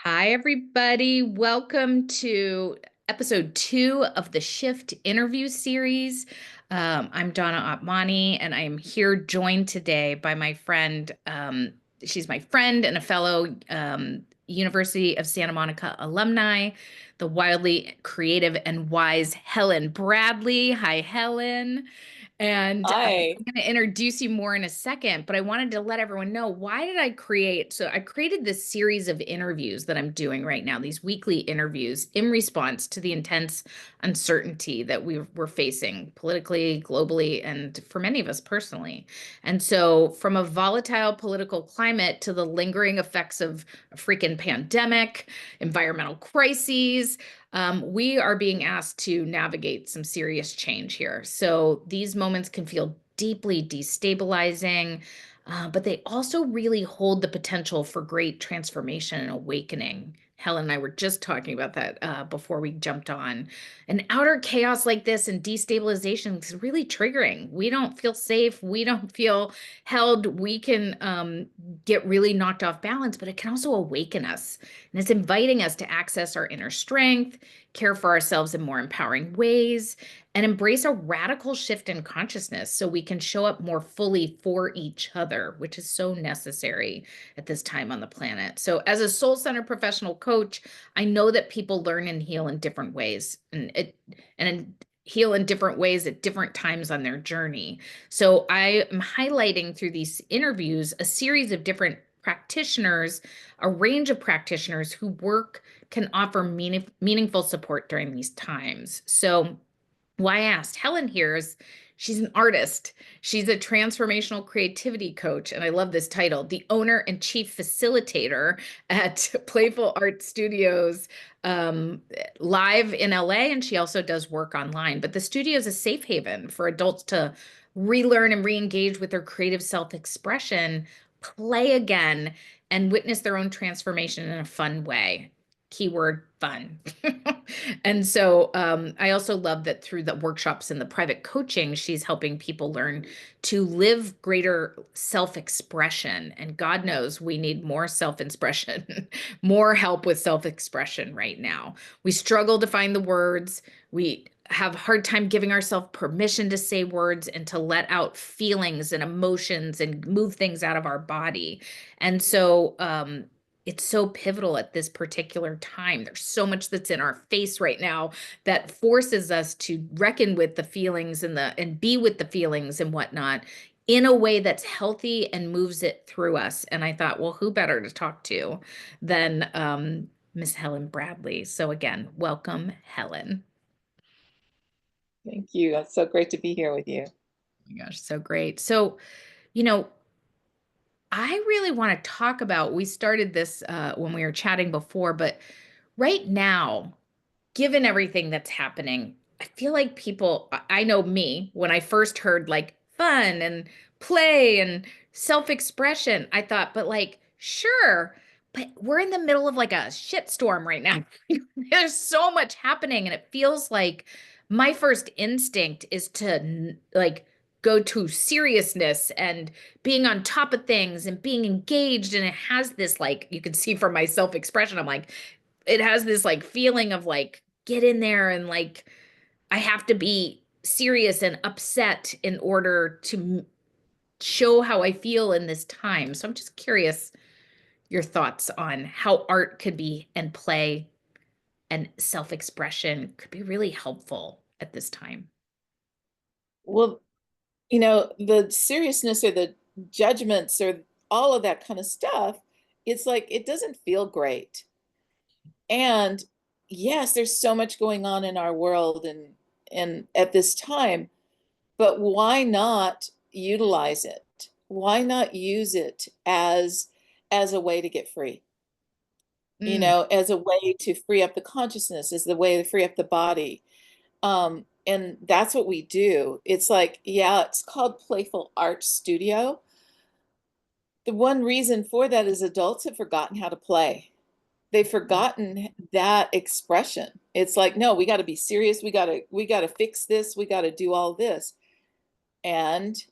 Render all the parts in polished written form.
Hi, everybody. Welcome to episode 2 of the Shift interview series. I'm Donna Otmani, and I am here joined today by my friend. She's my friend and a fellow University of Santa Monica alumni, the wildly creative and wise Helen Bradley. Hi, Helen. And Hi. I'm going to introduce you more in a second, but I wanted to let everyone know why did I create? So I created this series of interviews that I'm doing right now, these weekly interviews in response to the intense uncertainty that we're facing politically, globally, and for many of us personally. And so from a volatile political climate to the lingering effects of a freaking pandemic, environmental crises, we are being asked to navigate some serious change here. So these moments can feel deeply destabilizing, but they also really hold the potential for great transformation and awakening. Helen and I were just talking about that before we jumped on. An outer chaos like this and destabilization is really triggering. We don't feel safe. We don't feel held. We can get really knocked off balance, but it can also awaken us. And it's inviting us to access our inner strength, care for ourselves in more empowering ways, and embrace a radical shift in consciousness so we can show up more fully for each other, which is so necessary at this time on the planet. So, as a soul centered professional coach, I know that people learn and heal in different ways and heal in different ways at different times on their journey. So, I am highlighting through these interviews a series of different practitioners, a range of practitioners who work can offer meaningful support during these times. So, why I asked Helen here is she's an artist. She's a transformational creativity coach. And I love this title, the owner and chief facilitator at Playful Art Studios live in LA. And she also does work online. But the studio is a safe haven for adults to relearn and re engage with their creative self expression, play again, and witness their own transformation in a fun way. Keyword fun. And so I also love that through the workshops and the private coaching, she's helping people learn to live greater self expression. And God knows we need more self expression, more help with self expression right now. We struggle to find the words. We have a hard time giving ourselves permission to say words and to let out feelings and emotions and move things out of our body. And so it's so pivotal at this particular time. There's so much that's in our face right now that forces us to reckon with the feelings and be with the feelings and whatnot in a way that's healthy and moves it through us. And I thought, well, who better to talk to than Miss Helen Bradley? So again, welcome, Helen. Thank you. It's so great to be here with you. Oh my gosh, so great. So, you know, I really want to talk about, we started this when we were chatting before, but right now, given everything that's happening, I feel like people, I know me, when I first heard like fun and play and self-expression, I thought, but like, sure, but we're in the middle of like a shitstorm right now. There's so much happening, and it feels like my first instinct is to like go to seriousness and being on top of things and being engaged. And it has this, like, you can see from my self-expression, I'm like, it has this like feeling of like get in there and like I have to be serious and upset in order to show how I feel in this time. So I'm just curious your thoughts on how art could be and play and self-expression could be really helpful at this time. Well, the seriousness or the judgments or all of that kind of stuff, it's like it doesn't feel great. And yes, there's so much going on in our world and at this time, but why not utilize it? Why not use it as a way to get free? Mm, As a way to free up the consciousness, as the way to free up the body. And that's what we do. It's like, yeah, it's called Playful Art Studio. The one reason for that is adults have forgotten how to play. They've forgotten that expression. It's like, no, we got to be serious. We got to fix this. We got to do all this. And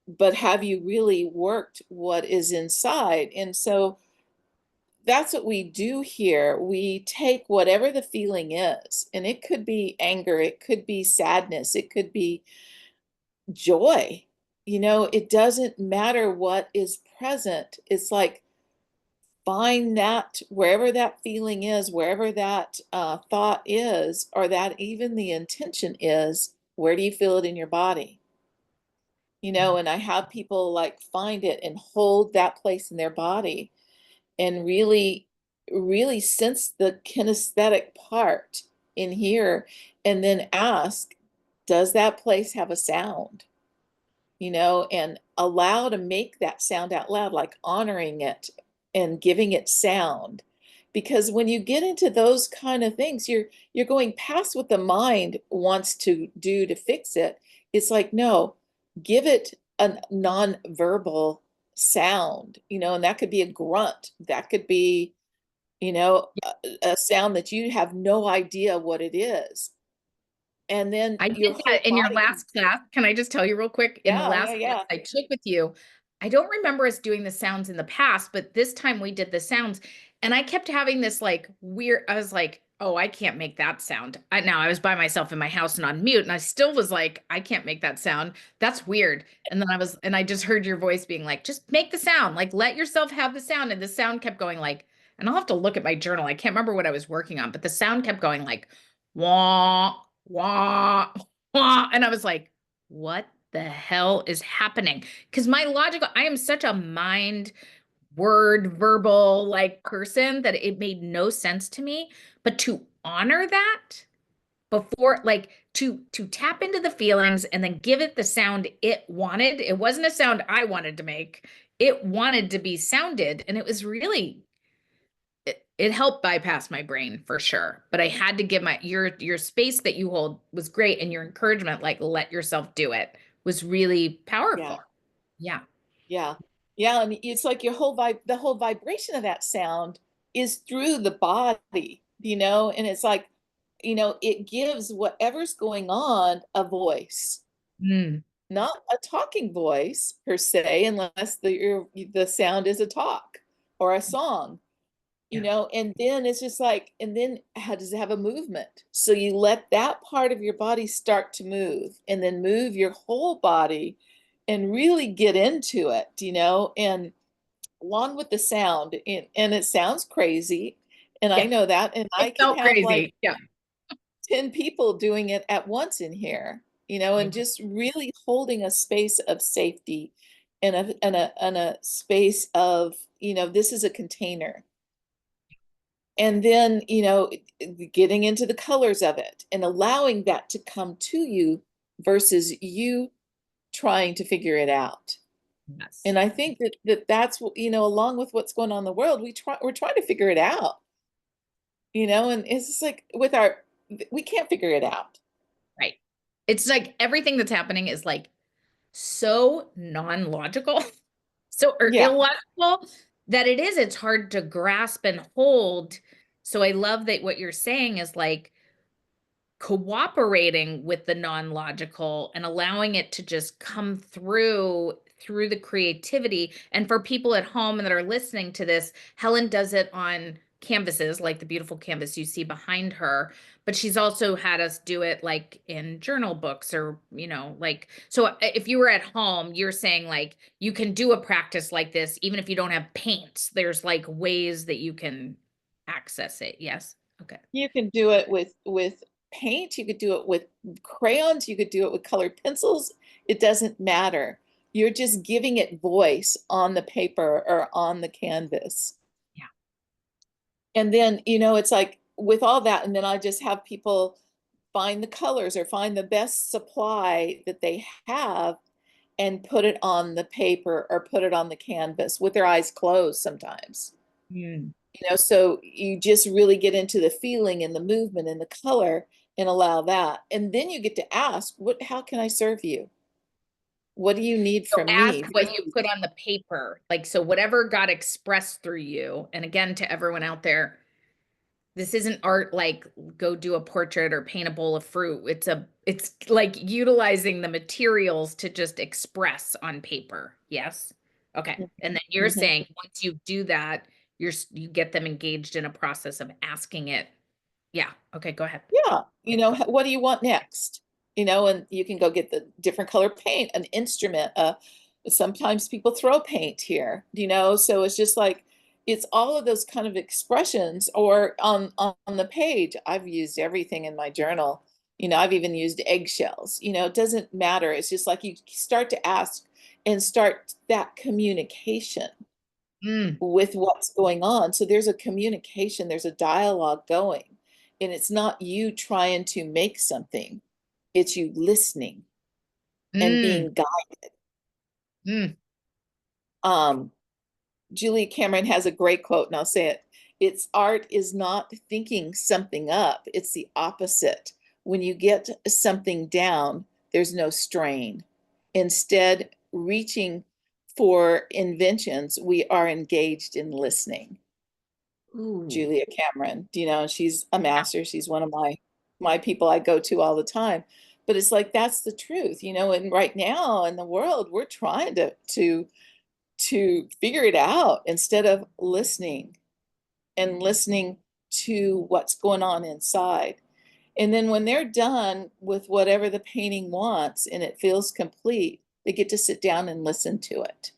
but have you really worked what is inside? And so that's what we do here. We take whatever the feeling is, and it could be anger, it could be sadness, it could be joy. It doesn't matter what is present. It's like find that wherever that feeling is, wherever that thought is, or that even the intention is, where do you feel it in your body? And I have people like find it and hold that place in their body and really, really sense the kinesthetic part in here, and then ask, does that place have a sound? And allow to make that sound out loud, like honoring it and giving it sound. Because when you get into those kind of things, you're going past what the mind wants to do to fix it. It's like, no, give it a non-verbal sound, and that could be a grunt, that could be, a sound that you have no idea what it is. And then I your did whole that in your body can, last class. Can I just tell you real quick? In the yeah, yeah, last class yeah, I took with you, I don't remember us doing the sounds in the past, but this time we did the sounds. And I kept having this like weird, I was like, oh, I can't make that sound. Now I was by myself in my house and on mute, and I still was like, I can't make that sound. That's weird. And then and I just heard your voice being like, just make the sound, like let yourself have the sound. And the sound kept going like, and I'll have to look at my journal. I can't remember what I was working on, but the sound kept going like, wah, wah, wah. And I was like, what the hell is happening? Because my logical, I am such a mind word verbal like person that it made no sense to me. But to honor that before, like to tap into the feelings and then give it the sound it wanted. It wasn't a sound I wanted to make. It wanted to be sounded. And it was really it helped bypass my brain for sure. But I had to give your space that you hold was great, and your encouragement, like let yourself do it, was really yeah. powerful. Yeah. Yeah. Yeah. And it's like your whole the whole vibration of that sound is through the body, and it's like, it gives whatever's going on a voice, Mm, not a talking voice per se, unless the sound is a talk or a song, yeah. and then it's just like, and then how does it have a movement? So you let that part of your body start to move, and then move your whole body and really get into it, and along with the sound. And it sounds crazy. And I Yeah. know that. And I It can felt have like crazy. Yeah. 10 people doing it at once in here, and just really holding a space of safety and a space of, this is a container. And then, getting into the colors of it and allowing that to come to you versus you trying to figure it out. Yes. And I think that's what, along with what's going on in the world, we're trying to figure it out, and it's just like we can't figure it out. Right. It's like everything that's happening is like so non-logical, so or Yeah. illogical that it's hard to grasp and hold. So I love that what you're saying is like cooperating with the non-logical and allowing it to just come through the creativity. And for people at home that are listening to this, Helen does it on canvases like the beautiful canvas you see behind her, but she's also had us do it like in journal books or like, so if you were at home, you're saying like you can do a practice like this even if you don't have paints. There's like ways that you can access it. Yes. Okay. You can do it with paint, you could do it with crayons, you could do it with colored pencils. It doesn't matter. You're just giving it voice on the paper or on the canvas. Yeah. And then, it's like with all that, and then I just have people find the colors or find the best supply that they have and put it on the paper or put it on the canvas with their eyes closed sometimes. Mm. So you just really get into the feeling and the movement and the color and allow that. And then you get to ask, how can I serve you? What do you need So from ask me? what you put on the paper. Like, so whatever got expressed through you. And again, to everyone out there, this isn't art like go do a portrait or paint a bowl of fruit. It's like utilizing the materials to just express on paper. Yes. Okay. And then you're Mhm. saying once you do that, you get them engaged in a process of asking it. Yeah. Okay, go ahead. Yeah, what do you want next? And you can go get the different color paint, an instrument. Sometimes people throw paint here, so it's just like it's all of those kind of expressions. Or on the page, I've used everything in my journal. I've even used eggshells. It doesn't matter. It's just like you start to ask and start that communication Mm, with what's going on. So there's a communication, there's a dialogue going, and it's not you trying to make something, it's you listening and mm, being guided. mm. Um, Julia Cameron has a great quote, and I'll say it. It's art is not thinking something up, it's the opposite. When you get something down, there's no strain. Instead, reaching for inventions, we are engaged in listening. Ooh. Julia Cameron, she's a master. She's one of my people I go to all the time. But it's like that's the truth, and right now in the world, we're trying to figure it out instead of listening and listening to what's going on inside. And then when they're done with whatever the painting wants and it feels complete, they get to sit down and listen to it.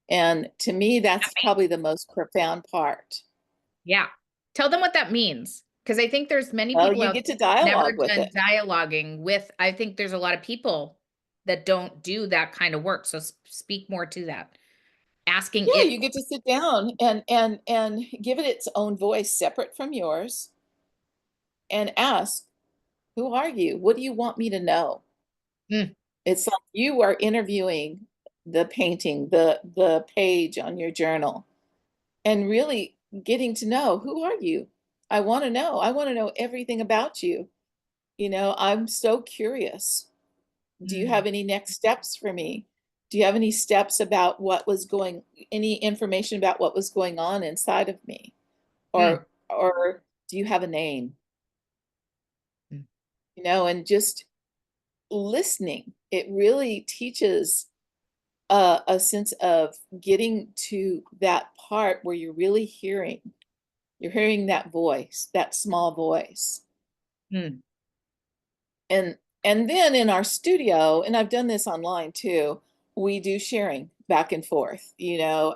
And to me, that's probably the most profound part. Yeah. Tell them what that means. Because I think there's many Well, people you out get there to who've never dialogue with done it. dialoguing with, I think there's a lot of people that don't do that kind of work. So speak more to that. Asking Yeah, it. you get to sit down and give it its own voice separate from yours and ask, who are you? What do you want me to know? Mm, It's like you are interviewing the painting, the page on your journal, and really getting to know, who are you? I want to know. I want to know everything about you. I'm so curious. Do you mm, have any next steps for me? Do you have any steps about any information about what was going on inside of me? mm, Or do you have a name? mm. And just listening. It really teaches a sense of getting to that part where you're hearing that voice, that small voice. Mm. And and then in our studio, and I've done this online too, we do sharing back and forth,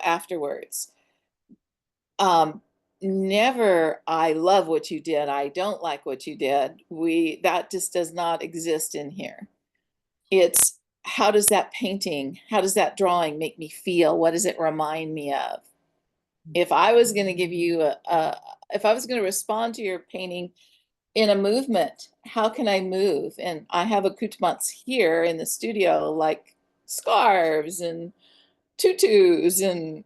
afterwards. Um, Never, I love what you did, I don't like what you did. That just does not exist in here. It's how does that drawing make me feel? What does it remind me of? If I was going to give you if I was going to respond to your painting in a movement, how can I move? And I have accoutrements here in the studio, like scarves and tutus and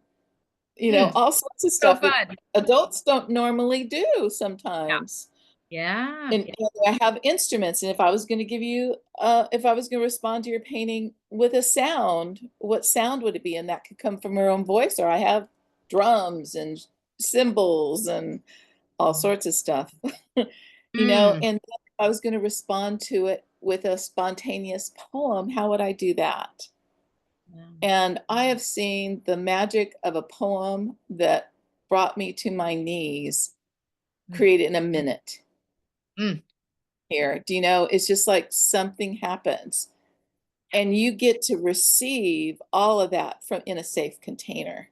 Mm. all sorts of So stuff that fun. adults don't normally do Yeah. sometimes. Yeah. And I have instruments, and if I was going to respond to your painting with a sound, what sound would it be? And that could come from her own voice, or I have drums and cymbals and all sorts of stuff. Mm. And then if I was going to respond to it with a spontaneous poem, how would I do that? Yeah. And I have seen the magic of a poem that brought me to my knees Mm. created in a minute Mm. here. It's just like something happens and you get to receive all of that from in a safe container.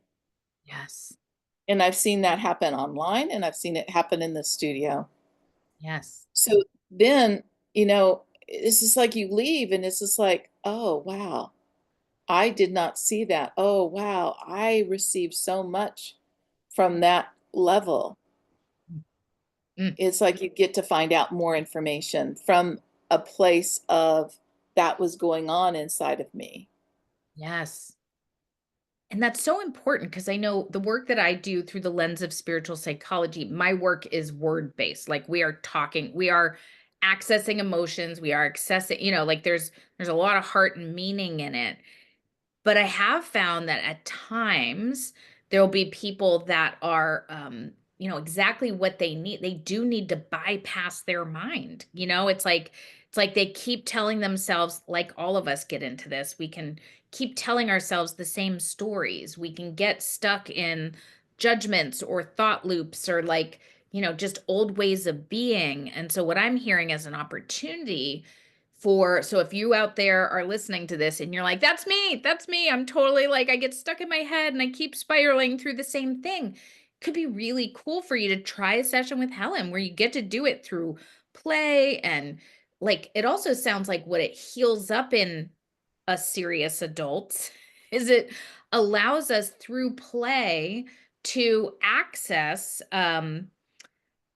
Yes. And I've seen that happen online and I've seen it happen in the studio. Yes. So then, it's just like you leave and it's just like, oh, wow, I did not see that. Oh, wow, I received so much from that level. Mm. Mm. It's like you get to find out more information from a place of that was going on inside of me. Yes. And that's so important because I know the work that I do through the lens of spiritual psychology, my work is word based. Like we are talking, we are accessing emotions, we are accessing, like there's a lot of heart and meaning in it. But I have found that at times there'll be people that are, exactly what they need. They do need to bypass their mind. It's like they keep telling themselves, like all of us get into this. We can keep telling ourselves the same stories. We can get stuck in judgments or thought loops or like, just old ways of being. And so what I'm hearing as an opportunity so if you out there are listening to this and you're like, that's me. I'm totally like, I get stuck in my head and I keep spiraling through the same thing. Could be really cool for you to try a session with Helen where you get to do it through play. And like, it also sounds like what it heals up in us serious adults is it allows us through play to access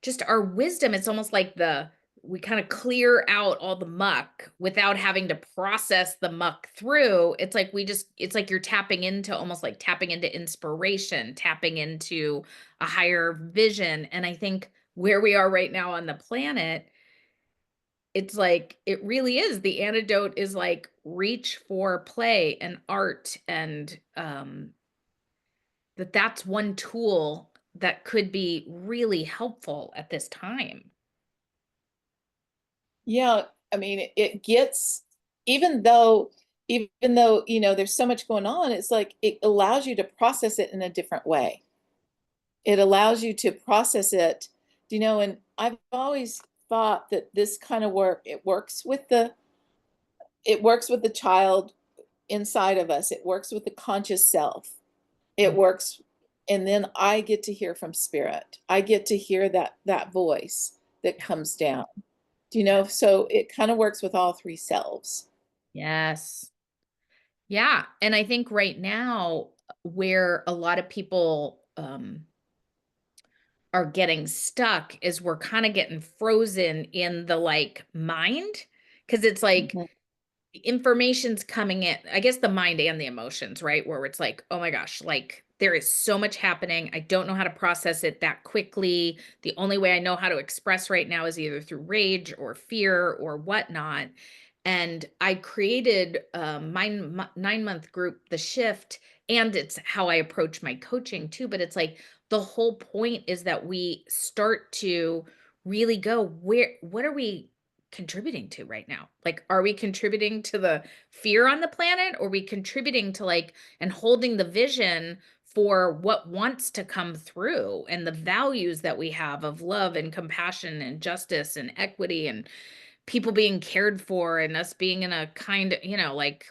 just our wisdom. It's almost like we kind of clear out all the muck without having to process the muck through. It's like it's like you're tapping into, almost like tapping into inspiration, tapping into a higher vision. And I think where we are right now on the planet, it's like it really is, the antidote is like reach for play and art, and that's one tool that could be really helpful at this time. Yeah, I mean, it gets, even though, there's so much going on, it's like it allows you to process it in a different way. It allows you to process it, and I've always thought that this kind of work, it works with the child inside of us. It works with the conscious self. It Mm. works, and then I get to hear from spirit. I get to hear that voice that Yeah. comes down. So it kind of works with all three selves. Yes. Yeah. And I think right now, where a lot of people are getting stuck is we're kind of getting frozen in the like mind. Cause it's like Mhm. the information's coming in, I guess the mind and the emotions, right? Where it's like, oh my gosh, like there is so much happening. I don't know how to process it that quickly. The only way I know how to express right now is either through rage or fear or whatnot. And I created my 9-month group, The Shift, and it's how I approach my coaching too. But it's like the whole point is that we start to really go, what are we contributing to right now? Like, are we contributing to the fear on the planet? Or are we contributing to like, and holding the vision for what wants to come through and the values that we have of love and compassion and justice and equity and people being cared for and us being in a kind of, like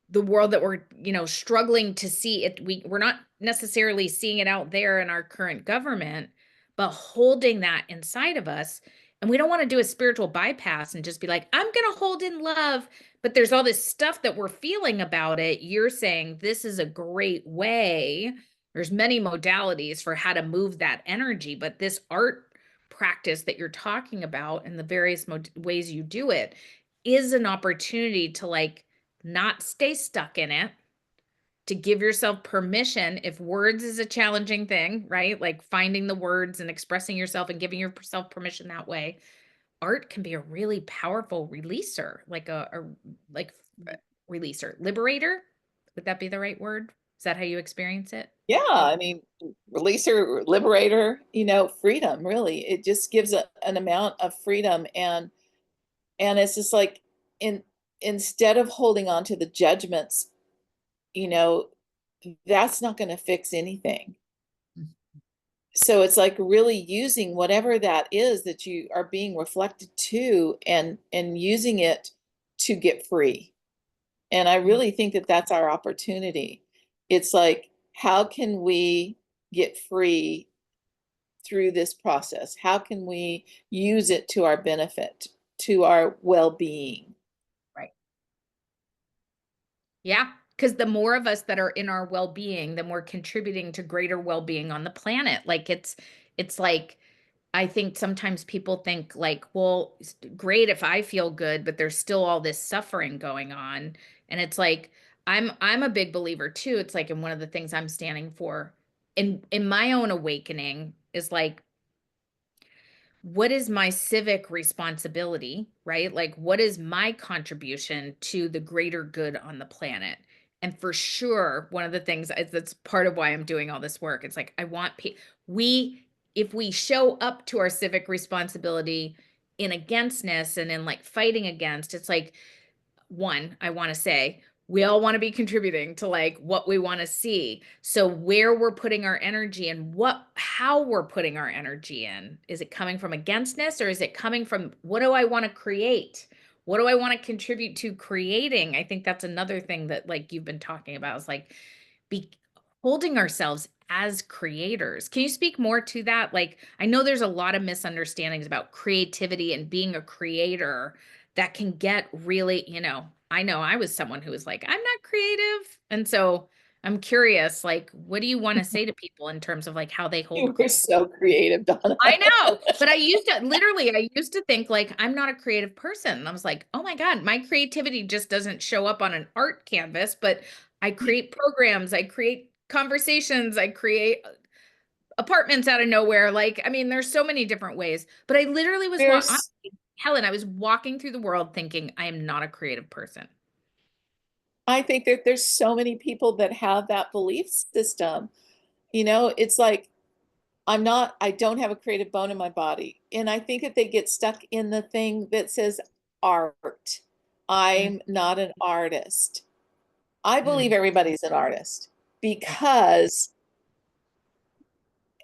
the world that we're, struggling to see it. We're not necessarily seeing it out there in our current government, but holding that inside of us. And we don't want to do a spiritual bypass and just be like, I'm going to hold in love, but there's all this stuff that we're feeling about it. You're saying this is a great way. There's many modalities for how to move that energy, but this art practice that you're talking about and the various ways you do it is an opportunity to like not stay stuck in it, to give yourself permission if words is a challenging thing, right? Like finding the words and expressing yourself and giving yourself permission that way. Art can be a really powerful releaser, like like releaser, liberator. Would that be the right word? Is that how you experience it? Yeah, I mean, releaser, liberator, freedom, really. It just gives an amount of freedom, and it's just like, in instead of holding on to the judgments, you know, that's not going to fix anything. So it's like really using whatever that is that you are being reflected to, and using it to get free. And I Mm. really think that that's our opportunity. It's like, how can we get free through this process? How can we use it to our benefit, to our well-being? Right. Yeah, because the more of us that are in our well-being, the more contributing to greater well-being on the planet. Like it's like I think sometimes people think like, well, it's great if I feel good, but there's still all this suffering going on. And it's like I'm a big believer too. It's like, and one of the things I'm standing for in my own awakening is like, what is my civic responsibility, right? Like, what is my contribution to the greater good on the planet? And for sure, one of the things that's part of why I'm doing all this work. It's like, I want we, if we show up to our civic responsibility in againstness and in like fighting against, it's like, one, I want to say, we all want to be contributing to like what we want to see. So where we're putting our energy and how we're putting our energy in, is it coming from againstness, or is it coming from what do I want to create? What do I want to contribute to creating? I think that's another thing that like you've been talking about is like be holding ourselves as creators. Can you speak more to that? Like, I know there's a lot of misunderstandings about creativity and being a creator that can get really, I know I was someone who was like, I'm not creative. And so I'm curious, like, what do you want to say to people in terms of like how they hold You were creativity? so creative, Donna. I know, but I used to think like I'm not a creative person. And I was like, oh my God, my creativity just doesn't show up on an art canvas, but I create programs, I create conversations, I create apartments out of nowhere. Like, I mean, there's so many different ways, but I literally was There's, Helen, I was walking through the world thinking I am not a creative person. I think that there's so many people that have that belief system. It's like, I don't have a creative bone in my body. And I think that they get stuck in the thing that says art. Mm, I'm not an artist. I believe mm, everybody's an artist because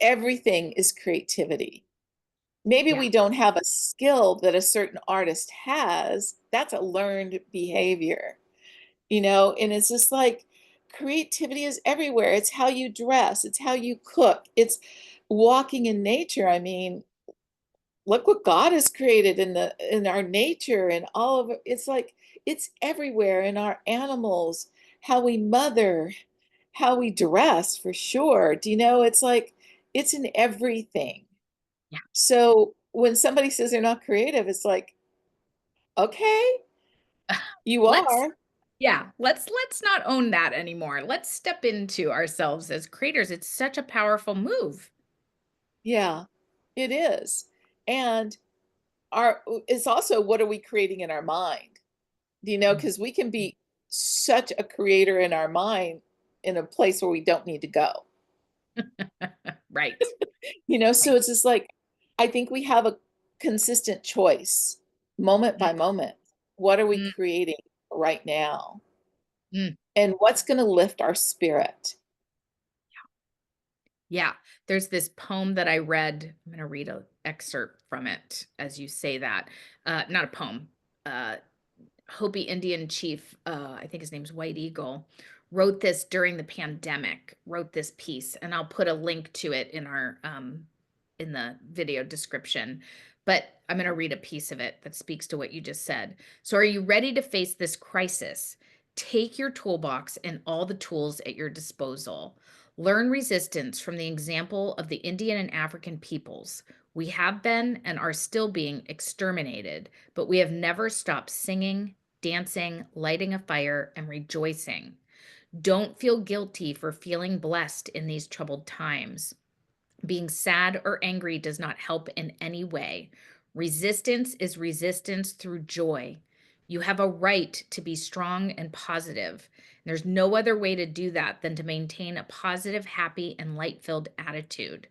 everything is creativity. Maybe yeah. we don't have a skill that a certain artist has. That's a learned behavior, and it's just like creativity is everywhere. It's how you dress, it's how you cook, it's walking in nature. I mean, look what God has created in our nature and all of it. It's like it's everywhere in our animals, how we mother, how we dress for sure. It's like it's in everything. Yeah. So when somebody says they're not creative, it's like, okay, you Let's are. Yeah, let's not own that anymore. Let's step into ourselves as creators. It's such a powerful move. Yeah, it is. And our it's also what are we creating in our mind? Mm. Because we can be such a creator in our mind in a place where we don't need to go. Right. So Right. it's just like I think we have a consistent choice, moment Mm, by moment. What are we mm, creating right now? mm. And what's going to lift our spirit? Yeah. There's this poem that I read. I'm going to read an excerpt from it as you say that. Not a poem. Uh, Hopi Indian chief, I think his name's White Eagle, wrote this during the pandemic, wrote this piece, and I'll put a link to it in the video description. But I'm going to read a piece of it that speaks to what you just said. So, are you ready to face this crisis? Take your toolbox and all the tools at your disposal. Learn resistance from the example of the Indian and African peoples. We have been and are still being exterminated, but we have never stopped singing, dancing, lighting a fire, and rejoicing. Don't feel guilty for feeling blessed in these troubled times. Being sad or angry does not help in any way. Resistance is resistance through joy. You have a right to be strong and positive. There's no other way to do that than to maintain a positive, happy, and light filled attitude.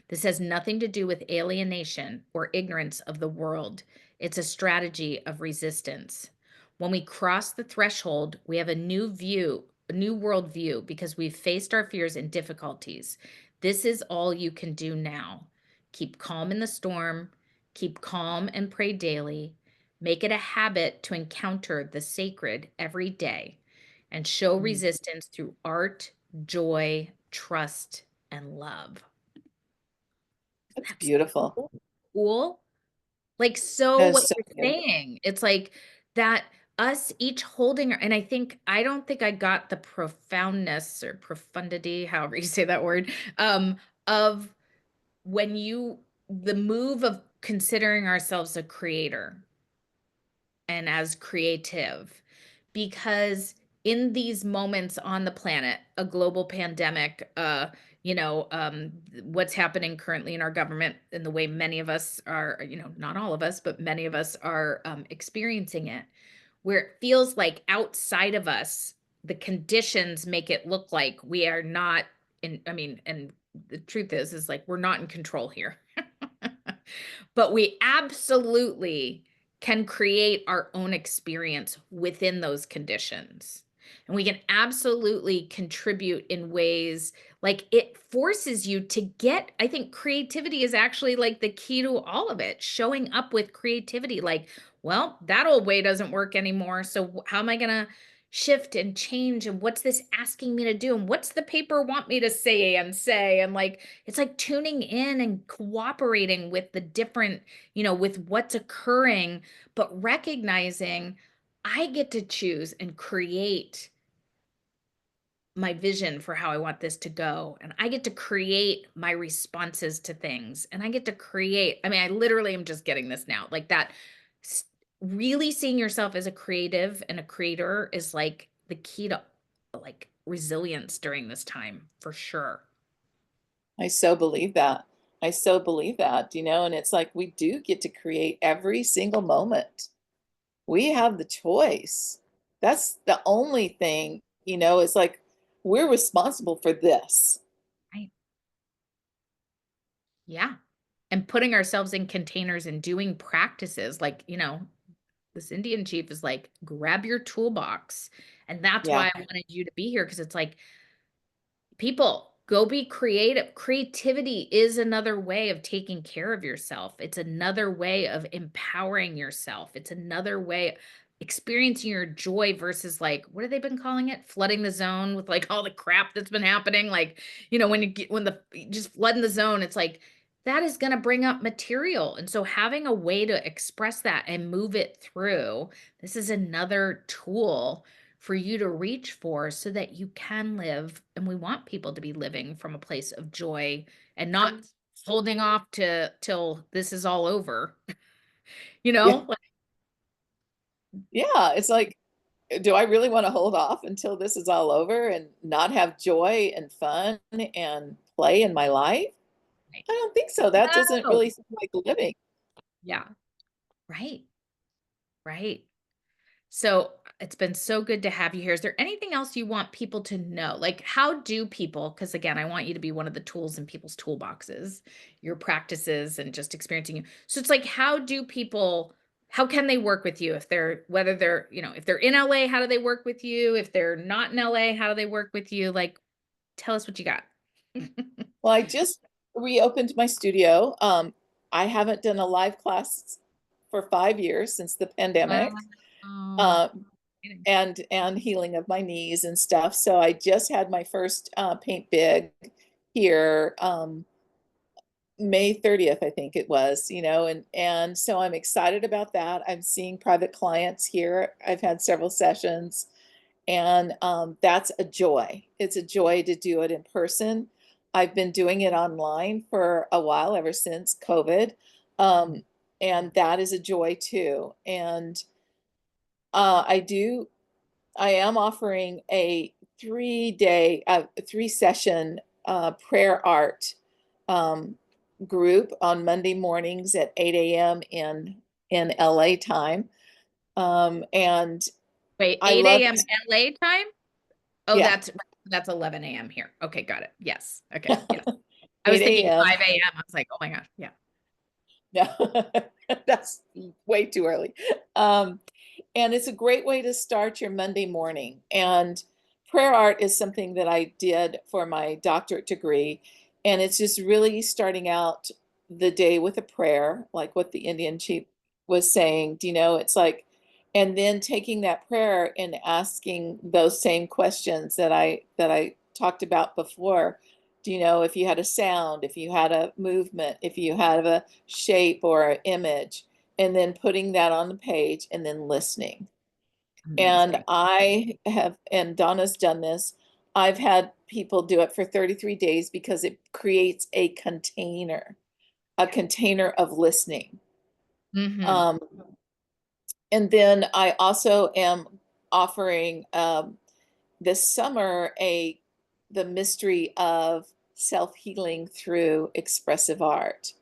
This has nothing to do with alienation or ignorance of the world. It's a strategy of resistance. When we cross the threshold, we have a new view, a new world view, because we've faced our fears and difficulties. This is all you can do now. Keep calm in the storm, keep calm and pray daily. Make it a habit to encounter the sacred every day and show Mm, resistance through art, joy, trust, and love. that's That's beautiful. so cool. Like, so That is what so you're beautiful. saying, it's like that us each holding, and I don't think I got the profoundness or profundity, however you say that word, of when the move of considering ourselves a creator and as creative, because in these moments on the planet, a global pandemic, what's happening currently in our government and the way many of us are, not all of us, but many of us are experiencing it, where it feels like outside of us, the conditions make it look like we are not and the truth is like we're not in control here. But we absolutely can create our own experience within those conditions. And we can absolutely contribute in ways like it forces you to get, I think creativity is actually like the key to all of it. Showing up with creativity, like, well, that old way doesn't work anymore. So how am I going to shift and change? And what's this asking me to do? And what's the paper want me to say and say? And like, it's like tuning in and cooperating with the different, with what's occurring, but recognizing I get to choose and create my vision for how I want this to go. And I get to create my responses to things. And I get to create, I mean, I literally am just getting this now. Like that, s- really seeing yourself as a creative and a creator is like the key to like resilience during this time for sure. I so believe that. I so believe that, and it's like we do get to create every single moment. We have the choice. That's the only thing, it's like we're responsible for this. Right. Yeah. And putting ourselves in containers and doing practices like, this Indian chief is like, grab your toolbox. And that's Yeah. why I wanted you to be here because it's like, people, go be creative. Creativity is another way of taking care of yourself. It's another way of empowering yourself. It's another way experiencing your joy versus like what have they been calling it? Flooding the zone with like all the crap that's been happening. Like, when you get when the just flooding the zone, it's like that is going to bring up material. And so having a way to express that and move it through, this is another tool for you to reach for so that you can live. And we want people to be living from a place of joy and not holding off to till this is all over, Yeah. Like, Yeah. It's like, do I really want to hold off until this is all over and not have joy and fun and play in my life? right. I don't think so. That doesn't No. really seem like living. Yeah. Right. Right. So it's been so good to have you here. Is there anything else you want people to know? Like, how do people, because again, I want you to be one of the tools in people's toolboxes, your practices and just experiencing you. So it's like, how can they work with you if whether they're, if they're in LA, how do they work with you? If they're not in LA, how do they work with you? Like, tell us what you got. Well, I just reopened my studio. I haven't done a live class for 5 years since the pandemic. Wow. Um, and healing of my knees and stuff. So I just had my first paint big here May 30th, I think it was, and so I'm excited about that. I'm seeing private clients here. I've had several sessions, and that's a joy. It's a joy to do it in person. I've been doing it online for a while, ever since COVID, um, and that is a joy too. And I do I am offering a 3-day, 3-session prayer art um, group on Monday mornings at 8 a.m. in LA time. And Wait, I 8 love a.m. this. LA time? Oh, Yeah, that's 11 a.m. here. Okay, got it. Yes. Okay. Yes. I was thinking 8 a.m. 5 a.m. I was like, oh my gosh. Yeah. No, that's way too early. Um, and it's a great way to start your Monday morning. And prayer art is something that I did for my doctorate degree. And it's just really starting out the day with a prayer, like what the Indian chief was saying. It's like, and then taking that prayer and asking those same questions that I talked about before. If you had a sound, if you had a movement, if you had a shape or an image, and then putting that on the page and then listening. And Amazing. I have, and Donna's done this, I've had people do it for 33 days because it creates a Yeah. container of listening. Mhm. Um, and then I also am offering this summer the mystery of self-healing through expressive art.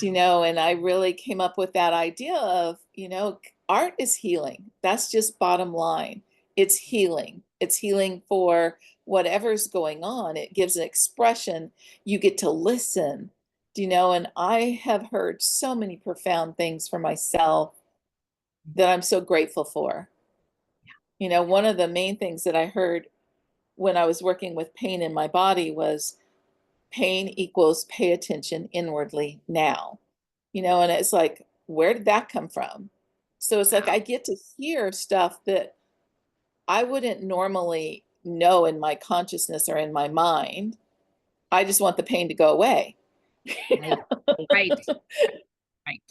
And I really came up with that idea of, art is healing. That's just bottom line. It's healing. It's healing for whatever's going on. It gives an expression. You get to listen, and I have heard so many profound things for myself that I'm so grateful for. One of the main things that I heard when I was working with pain in my body was pain equals pay attention inwardly now. And it's like, where did that come from? So it's like I Wow. get to hear stuff that I wouldn't normally know in my consciousness or in my mind. I just want the pain to go away. Right. Right. Right.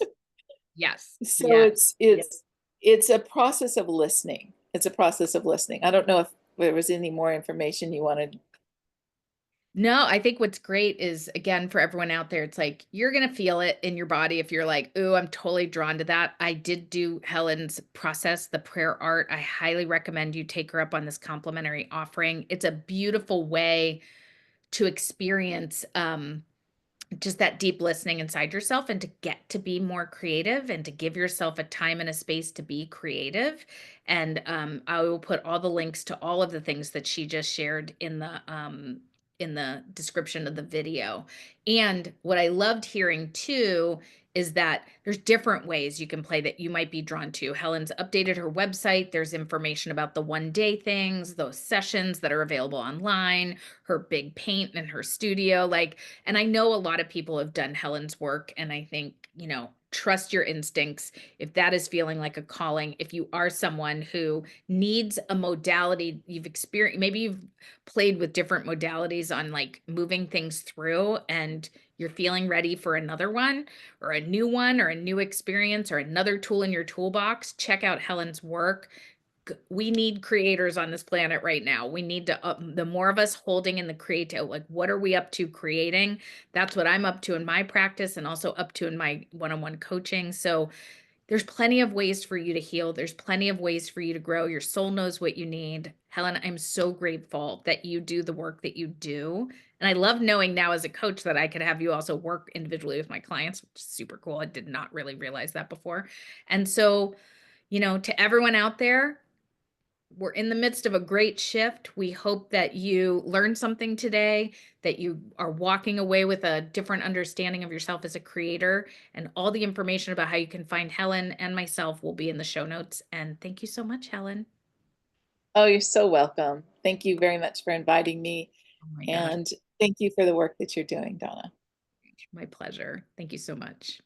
Yes. So Yes. it's a process of listening. It's a process of listening. I don't know if there was any more information you wanted. No, I think what's great is, again, for everyone out there, it's like you're going to feel it in your body if you're like, "Ooh, I'm totally drawn to that." I did do Helen's process, the prayer art. I highly recommend you take her up on this complimentary offering. It's a beautiful way to experience just that deep listening inside yourself and to get to be more creative and to give yourself a time and a space to be creative. And I will put all the links to all of the things that she just shared in the description of the video. And what I loved hearing too is that there's different ways you can play that you might be drawn to. Helen's updated her website. There's information about the 1 day things, those sessions that are available online, her big paint in her studio. Like, and I know a lot of people have done Helen's work, and I think, trust your instincts. If that is feeling like a calling, if you are someone who needs a modality, you've experienced, maybe you've played with different modalities on like moving things through, and you're feeling ready for another one or a new one or a new experience or another tool in your toolbox, check out Helen's work. We need creators on this planet right now. We need to, the more of us holding in the creative, like what are we up to creating? That's what I'm up to in my practice and also up to in my one-on-one coaching. So there's plenty of ways for you to heal. There's plenty of ways for you to grow. Your soul knows what you need. Helen, I'm so grateful that you do the work that you do. And I love knowing now as a coach that I could have you also work individually with my clients, which is super cool. I did not really realize that before. And so, to everyone out there, we're in the midst of a great shift. We hope that you learned something today, that you are walking away with a different understanding of yourself as a creator. And all the information about how you can find Helen and myself will be in the show notes. And thank you so much, Helen. Oh, you're so welcome. Thank you very much for inviting me. Oh my gosh, And thank you for the work that you're doing, Donna. my pleasure. Thank you so much.